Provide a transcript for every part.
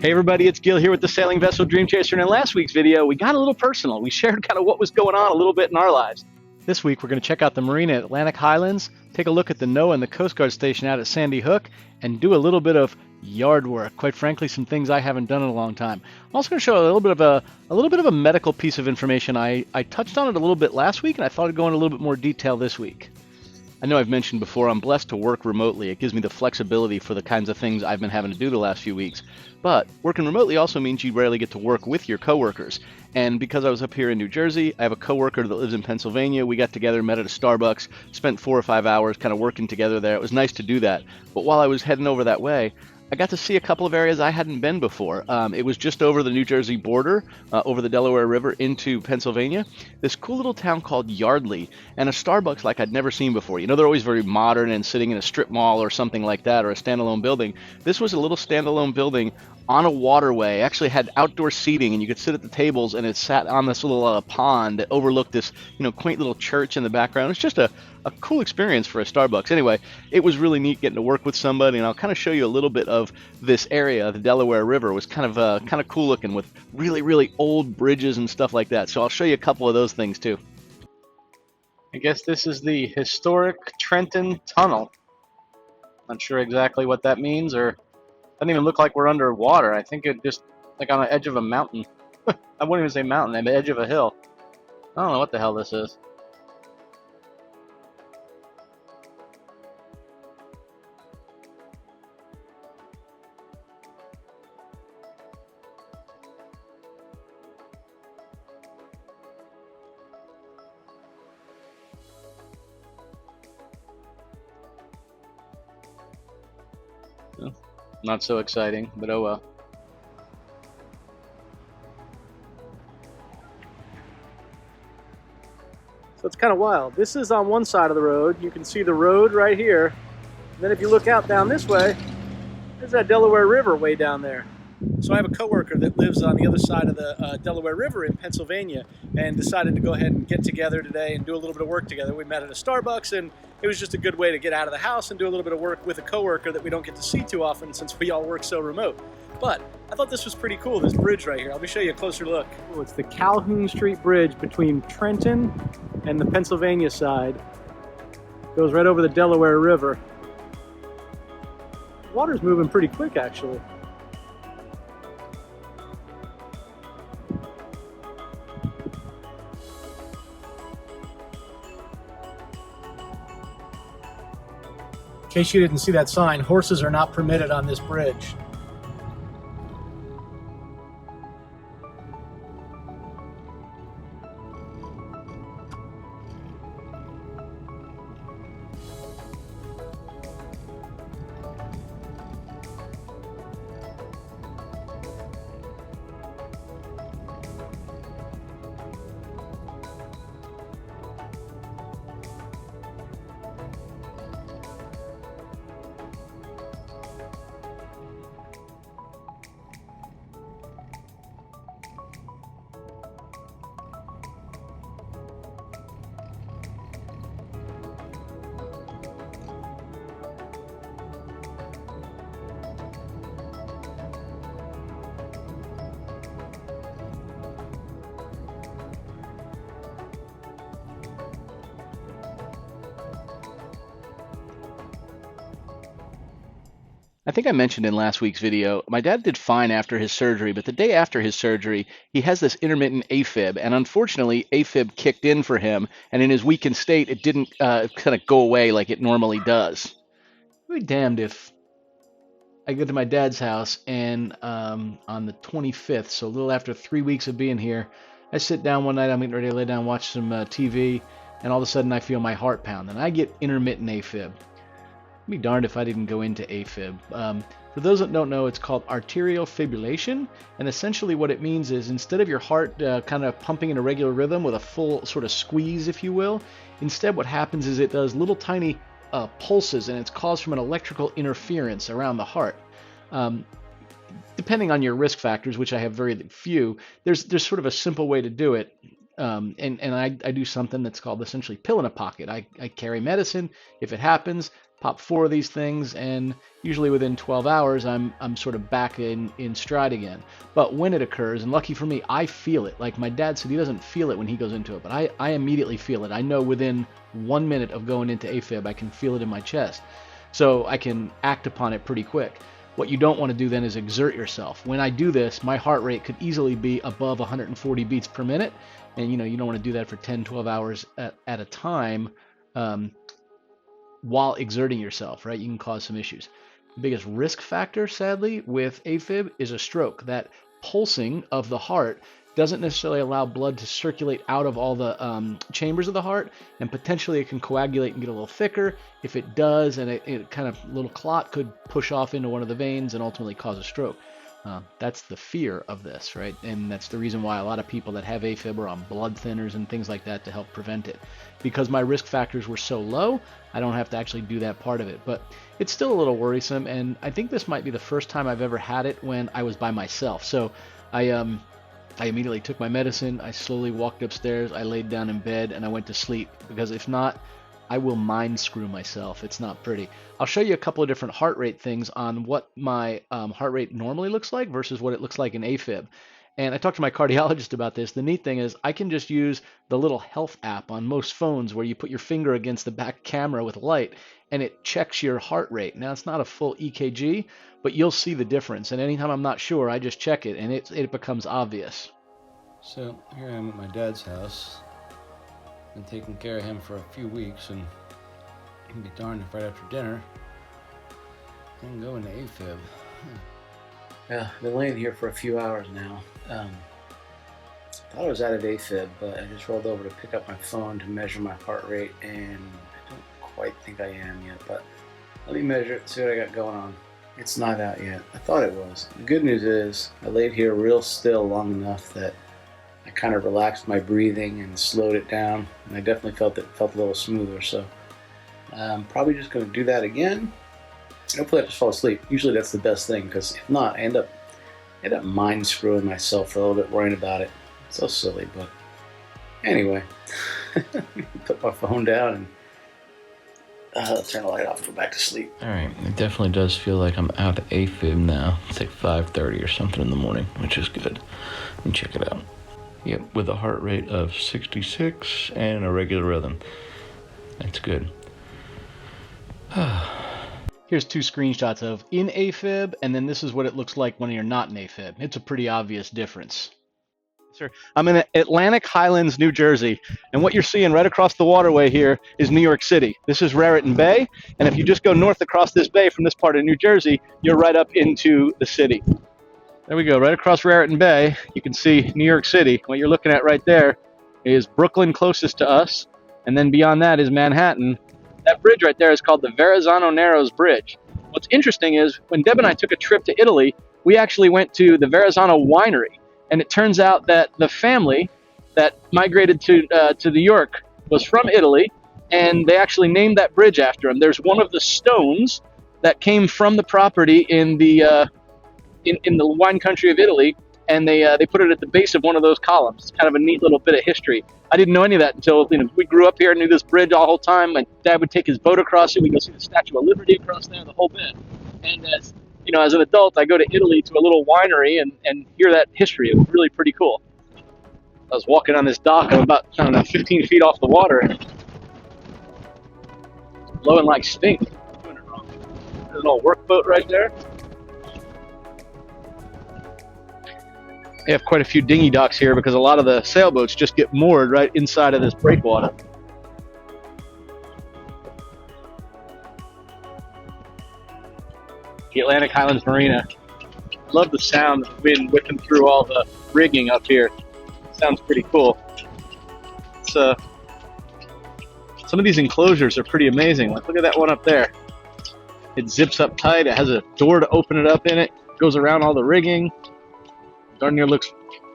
Hey everybody, it's Gil here with the Sailing Vessel Dream Chaser, and in last week's video we got a little personal. We shared kind of what was going on a little bit in our lives. This week we're going to check out the marina at Atlantic Highlands, take a look at the NOAA and the Coast Guard station out at Sandy Hook, and do a little bit of yard work. Quite frankly, some things I haven't done in a long time. I'm also going to show a little bit of a medical piece of information. I touched on it a little bit last week, and I thought I'd go into a little bit more detail this week. I know I've mentioned before, I'm blessed to work remotely. It gives me the flexibility for the kinds of things I've been having to do the last few weeks. But working remotely also means you rarely get to work with your coworkers. And because I was up here in New Jersey, I have a coworker that lives in Pennsylvania. We got together, met at a Starbucks, spent 4 or 5 hours kind of working together there. It was nice to do that. But while I was heading over that way, I got to see a couple of areas I hadn't been before. It was just over the New Jersey border, over the Delaware River into Pennsylvania. This cool little town called Yardley, and a Starbucks like I'd never seen before. You know, they're always very modern and sitting in a strip mall or something like that, or a standalone building. This was a little standalone building on a waterway. It actually had outdoor seating, and you could sit at the tables, and it sat on this little pond that overlooked this, quaint little church in the background. It's just a cool experience for a Starbucks. Anyway, it was really neat getting to work with somebody, and I'll kind of show you a little bit of this area. The Delaware River was kind of cool looking with really old bridges and stuff like that. So I'll show you a couple of those things too. I guess this is the historic Trenton Tunnel. Not sure exactly what that means, or doesn't even look like we're underwater. I think it just like on the edge of a mountain. I wouldn't even say mountain, on the edge of a hill. I don't know what the hell this is. Not so exciting, but oh well. So it's kind of wild. This is on one side of the road. You can see the road right here. And then if you look out down this way, there's that Delaware River way down there. So I have a coworker that lives on the other side of the Delaware River in Pennsylvania, and decided to go ahead and get together today and do a little bit of work together. We met at a Starbucks, and it was just a good way to get out of the house and do a little bit of work with a coworker that we don't get to see too often since we all work so remote. But I thought this was pretty cool, this bridge right here. Let me show you a closer look. Oh, it's the Calhoun Street Bridge between Trenton and the Pennsylvania side. Goes right over the Delaware River. The water's moving pretty quick, actually. In case you didn't see that sign, horses are not permitted on this bridge. I think I mentioned in last week's video, my dad did fine after his surgery, but the day after his surgery, he has this intermittent Afib, and unfortunately, Afib kicked in for him, and in his weakened state, it didn't kind of go away like it normally does. I'd be damned if I go to my dad's house, and on the 25th, so a little after 3 weeks of being here, I sit down one night, I'm getting ready to lay down and watch some TV, and all of a sudden I feel my heart pound, and I get intermittent Afib. I'd be darned if I didn't go into Afib. For those that don't know, it's called arterial fibrillation, and essentially what it means is instead of your heart kind of pumping in a regular rhythm with a full sort of squeeze, if you will, instead what happens is it does little tiny pulses, and it's caused from an electrical interference around the heart. Depending on your risk factors, which I have very few, there's sort of a simple way to do it. And I do something that's called essentially pill in a pocket. I carry medicine. If it happens, pop 4 of these things, and usually within 12 hours, I'm sort of back in stride again. But when it occurs, and lucky for me, I feel it. Like my dad said, he doesn't feel it when he goes into it, but I immediately feel it. I know within 1 minute of going into AFib, I can feel it in my chest. So I can act upon it pretty quick. What you don't want to do then is exert yourself. When I do this, my heart rate could easily be above 140 beats per minute. And you don't want to do that for 10, 12 hours at a time while exerting yourself, right? You can cause some issues. The biggest risk factor, sadly, with AFib is a stroke. That pulsing of the heart doesn't necessarily allow blood to circulate out of all the chambers of the heart, and potentially it can coagulate and get a little thicker. If it does, and it kind of little clot could push off into one of the veins and ultimately cause a stroke. That's the fear of this, right? And that's the reason why a lot of people that have AFib are on blood thinners and things like that to help prevent it. Because my risk factors were so low, I don't have to actually do that part of it. But it's still a little worrisome, and I think this might be the first time I've ever had it when I was by myself. So I immediately took my medicine, I slowly walked upstairs, I laid down in bed, and I went to sleep. Because if not, I will mind screw myself. It's not pretty. I'll show you a couple of different heart rate things on what my heart rate normally looks like versus what it looks like in AFib. And I talked to my cardiologist about this. The neat thing is I can just use the little health app on most phones where you put your finger against the back camera with light and it checks your heart rate. Now, it's not a full EKG, but you'll see the difference. And anytime I'm not sure, I just check it and it becomes obvious. So here I am at my dad's house. Been taking care of him for a few weeks, and I'd be darned if right after dinner I can go into AFib. Yeah, I've been laying here for a few hours now. Thought I was out of AFib, but I just rolled over to pick up my phone to measure my heart rate, and I don't quite think I am yet, but let me measure it, see what I got going on. It's not out yet. I thought it was. The good news is I laid here real still long enough that I kind of relaxed my breathing and slowed it down, and I definitely felt a little smoother. So I'm probably just going to do that again. Hopefully I just fall asleep. Usually that's the best thing, because if not, I end up mind screwing myself for a little bit, worrying about it. It's so silly, but anyway, put my phone down and turn the light off and go back to sleep. All right, it definitely does feel like I'm out of AFib now. It's like 5:30 or something in the morning, which is good. Let me check it out. Yep, with a heart rate of 66 and a regular rhythm. That's good. Here's 2 screenshots of in AFib, and then this is what it looks like when you're not in AFib. It's a pretty obvious difference. Sir, I'm in Atlantic Highlands, New Jersey, and what you're seeing right across the waterway here is New York City. This is Raritan Bay, and if you just go north across this bay from this part of New Jersey, you're right up into the city. There we go, right across Raritan Bay, you can see New York City. What you're looking at right there is Brooklyn closest to us, and then beyond that is Manhattan. That bridge right there is called the Verrazano Narrow Bridge. What's interesting is when Deb and I took a trip to Italy, we actually went to the Verrazano winery, and it turns out that the family that migrated to New York was from Italy, and they actually named that bridge after him. There's one of the stones that came from the property in the wine country of Italy, and they put it at the base of one of those columns. It's kind of a neat little bit of history. I didn't know any of that until we grew up here and knew this bridge the whole time. My dad would take his boat across it. We'd go see the Statue of Liberty across there, the whole bit. And as an adult, I go to Italy to a little winery and hear that history. It was really pretty cool. I was walking on this dock. I'm about 15 feet off the water, and it's blowing like stink. I'm doing it wrong. There's an old work boat right there. They have quite a few dinghy docks here because a lot of the sailboats just get moored right inside of this breakwater. The Atlantic Highlands Marina. I love the sound of the wind whipping through all the rigging up here. Sounds pretty cool. It's, some of these enclosures are pretty amazing. Like, look at that one up there. It zips up tight. It has a door to open it up in it. Goes around all the rigging. Darn near looks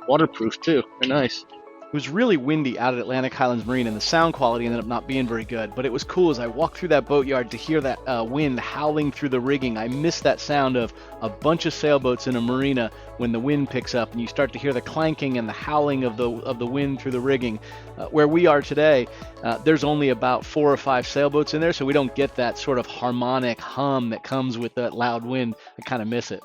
waterproof too. They're nice. was really windy out at Atlantic Highlands Marina, and the sound quality ended up not being very good. But it was cool as I walked through that boatyard to hear that wind howling through the rigging. I miss that sound of a bunch of sailboats in a marina when the wind picks up and you start to hear the clanking and the howling of the wind through the rigging. Where we are today, there's only about 4 or 5 sailboats in there, so we don't get that sort of harmonic hum that comes with that loud wind. I kind of miss it.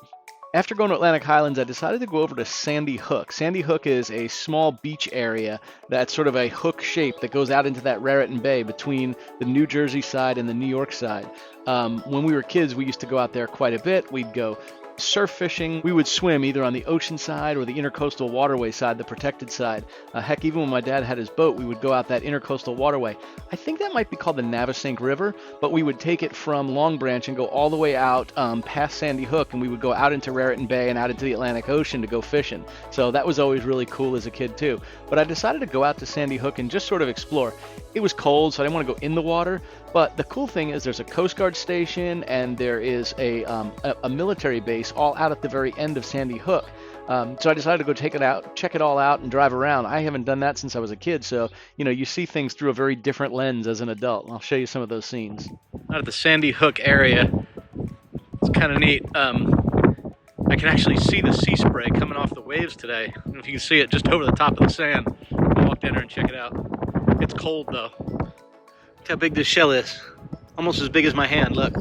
After going to Atlantic Highlands, I decided to go over to Sandy Hook. Sandy Hook is a small beach area that's sort of a hook shape that goes out into that Raritan Bay between the New Jersey side and the New York side. When we were kids, we used to go out there quite a bit. We'd go surf fishing. We would swim either on the ocean side or the Intracoastal Waterway side, the protected side. Heck, even when my dad had his boat, we would go out that Intracoastal Waterway. I think that might be called the Navesink River, but we would take it from Long Branch and go all the way out past Sandy Hook, and we would go out into Raritan Bay and out into the Atlantic Ocean to go fishing. So that was always really cool as a kid too. But I decided to go out to Sandy Hook and just sort of explore. It was cold, so I didn't want to go in the water, but the cool thing is there's a Coast Guard station and there is a military base all out at the very end of Sandy Hook. So I decided to go check it all out and drive around. I haven't done that since I was a kid, so you see things through a very different lens as an adult. I'll show you some of those scenes. Out at the Sandy Hook area, it's kind of neat. I can actually see the sea spray coming off the waves today. I don't know if you can see it just over the top of the sand. I'll walk down there and check it out. It's cold though. Look how big this shell is. Almost as big as my hand, look.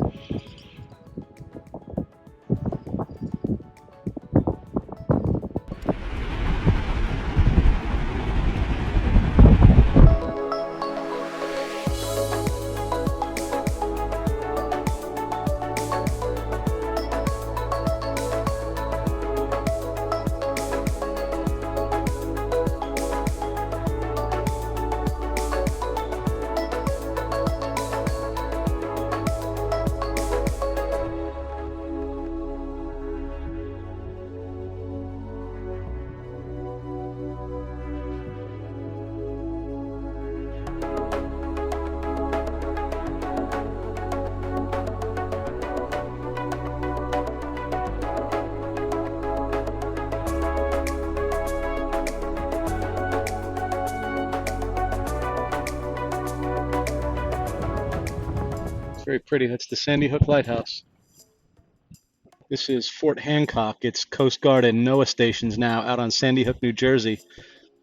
Very pretty. That's the Sandy Hook Lighthouse. This is Fort Hancock. It's Coast Guard and NOAA stations now out on Sandy Hook, New Jersey.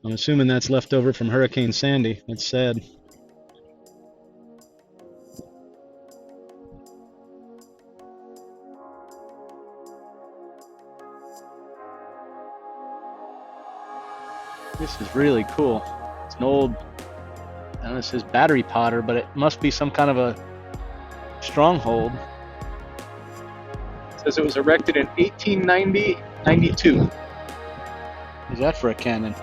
I'm assuming that's left over from Hurricane Sandy. It's sad. This is really cool. It's an old, I don't know, it says battery potter, but it must be some kind of a stronghold. It says it was erected in 1892. What's that for a cannon?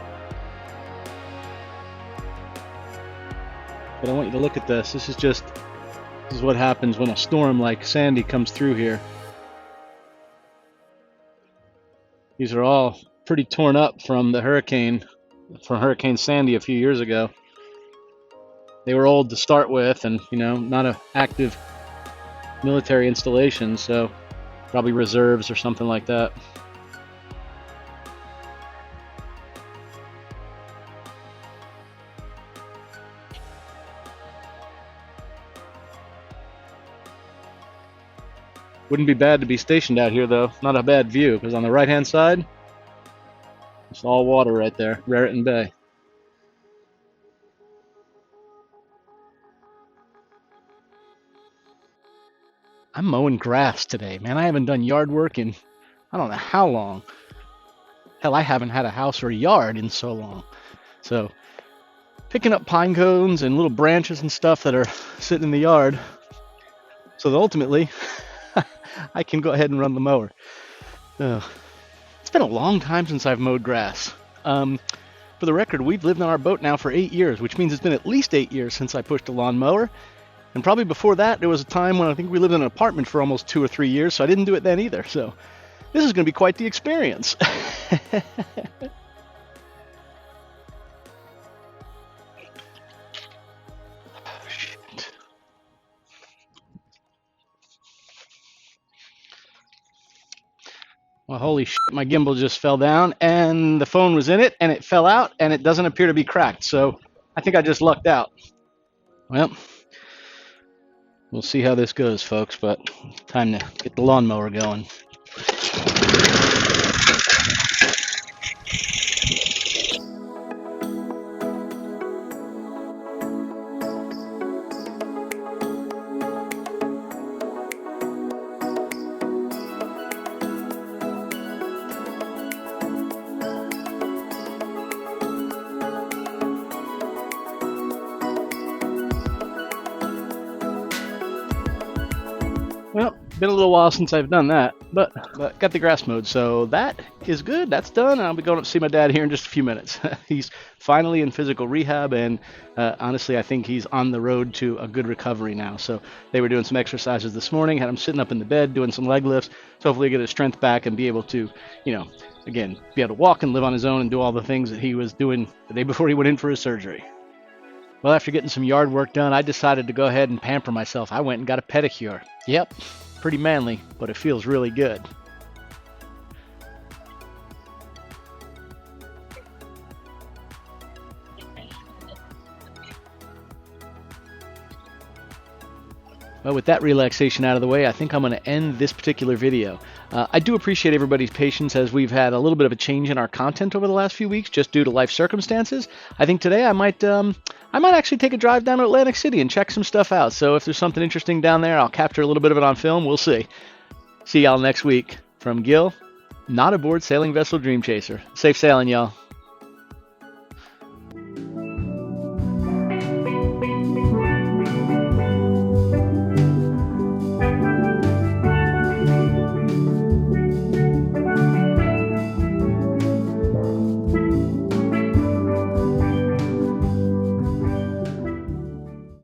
But I want you to look at this. This is what happens when a storm like Sandy comes through here. These are all pretty torn up from Hurricane Sandy a few years ago. They were old to start with, and not an active military installation, so probably reserves or something like that. Wouldn't be bad to be stationed out here though. Not a bad view, because on the right hand side it's all water right there, Raritan Bay. I'm mowing grass today, man. I haven't done yard work in I don't know how long. Hell, I haven't had a house or a yard in so long. So, picking up pine cones and little branches and stuff that are sitting in the yard so that ultimately I can go ahead and run the mower. It's been a long time since I've mowed grass. For the record, we've lived on our boat now for 8 years, which means it's been at least 8 years since I pushed a lawnmower. And probably before that, there was a time when I think we lived in an apartment for almost 2 or 3 years, so I didn't do it then either. So this is going to be quite the experience. Shit. Well, holy shit, my gimbal just fell down, and the phone was in it, and it fell out, and it doesn't appear to be cracked, so I think I just lucked out. Well, we'll see how this goes, folks, but time to get the lawnmower going. Well, been a little while since I've done that, but got the grass mowed, so that is good. That's done. I'll be going up to see my dad here in just a few minutes. He's finally in physical rehab, and honestly, I think he's on the road to a good recovery now. So they were doing some exercises this morning, had him sitting up in the bed doing some leg lifts, so hopefully get his strength back and be able to, again, be able to walk and live on his own and do all the things that he was doing the day before he went in for his surgery. Well, after getting some yard work done, I decided to go ahead and pamper myself. I went and got a pedicure. Yep, pretty manly, but it feels really good. Well, with that relaxation out of the way, I think I'm going to end this particular video. I do appreciate everybody's patience as we've had a little bit of a change in our content over the last few weeks just due to life circumstances. I think today I might actually take a drive down to Atlantic City and check some stuff out. So if there's something interesting down there, I'll capture a little bit of it on film. We'll see. See y'all next week. From Gil, not aboard sailing vessel Dream Chaser. Safe sailing, y'all.